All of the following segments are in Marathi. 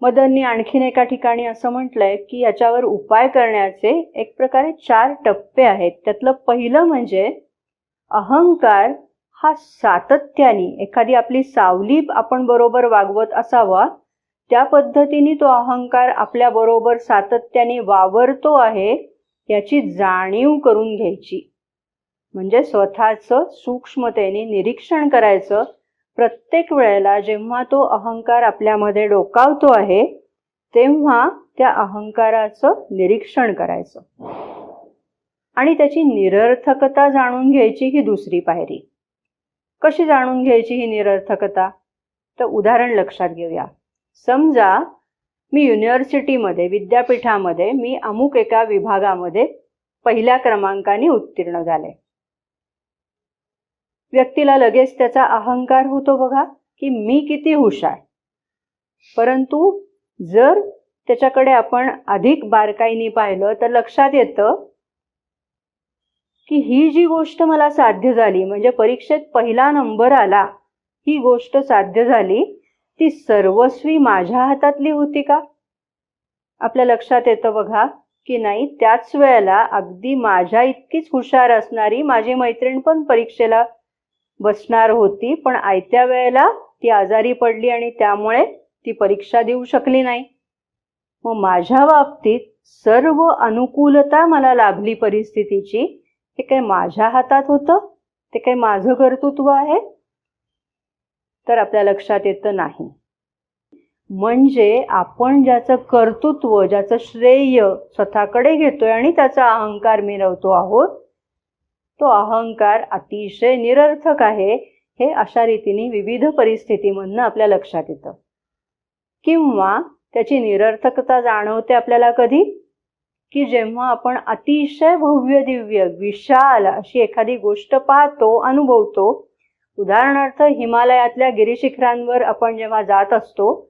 मदननी आणखीन एका ठिकाणी असं म्हटलंय की याच्यावर उपाय करण्याचे एक प्रकारे 4 टप्पे आहेत. त्यातलं पहिलं म्हणजे अहंकार हा सातत्याने एखादी आपली सावली आपण बरोबर वागवत असावा त्या पद्धतीने तो अहंकार आपल्या बरोबर सातत्याने वावरतो आहे याची जाणीव करून घ्यायची. म्हणजे स्वतःचं सूक्ष्मतेने निरीक्षण करायचं. प्रत्येक वेळेला जेव्हा तो अहंकार आपल्यामध्ये डोकावतो आहे तेव्हा त्या अहंकाराचं निरीक्षण करायचं आणि त्याची निरर्थकता जाणून घ्यायची ही दुसरी पायरी. कशी जाणून घ्यायची ही निरर्थकता? तर उदाहरण लक्षात घेऊया. समजा मी युनिव्हर्सिटीमध्ये विद्यापीठामध्ये मी अमुक एका विभागामध्ये पहिल्या क्रमांकाने उत्तीर्ण झाले. व्यक्तीला लगेच त्याचा अहंकार होतो बघा की मी किती हुशार. परंतु जर त्याच्याकडे आपण अधिक बारकाईने पाहिलं तर लक्षात येतं की ही जी गोष्ट मला साध्य झाली म्हणजे परीक्षेत पहिला नंबर आला, ही गोष्ट साध्य झाली, ती सर्वस्वी माझ्या हातातली होती का? आपल्या लक्षात येतं बघा की नाही, त्याच वेळेला अगदी माझ्या इतकीच हुशार असणारी माझी मैत्रीण पण परीक्षेला बसणार होती, पण आयत्या वेळेला ती आजारी पडली आणि त्यामुळे ती परीक्षा देऊ शकली नाही. मग माझ्या बाबतीत सर्व अनुकूलता मला लाभली परिस्थितीची, हे काय माझ्या हातात होतं? ते काय माझं कर्तृत्व आहे? तर आपल्या लक्षात येतं नाही. म्हणजे आपण ज्याचं कर्तृत्व, ज्याचं श्रेय स्वतःकडे घेतोय आणि त्याचा अहंकार मिरवतो आहोत, तो अहंकार अतिशय निरर्थक आहे हे अशा रीतीने विविध परिस्थितीमधनं आपल्या लक्षात येतं. किंवा त्याची निरर्थकता जाणवते आपल्याला कधी? की जेव्हा आपण अतिशय भव्य दिव्य विशाल अशी एखादी गोष्ट पाहतो, अनुभवतो. उदाहरणार्थ हिमालयातल्या गिरीशिखरांवर आपण जेव्हा जात असतो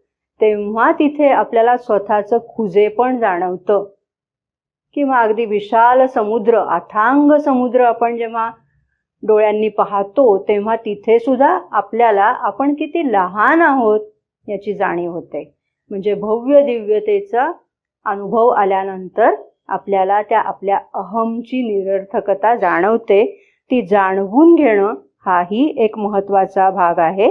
तेव्हा तिथे आपल्याला स्वतःचं खुजेपण जाणवतं. किंवा अगदी विशाल समुद्र, अथांग समुद्र आपण जेव्हा डोळ्यांनी पाहतो तेव्हा तिथे सुद्धा आपल्याला आपण किती लहान आहोत याची जाणीव होते. म्हणजे भव्य दिव्यतेचा अनुभव आल्यानंतर आपल्याला त्या आपल्या अहमची निरर्थकता जाणवते. ती जाणवून घेणं हाही एक महत्त्वाचा भाग आहे.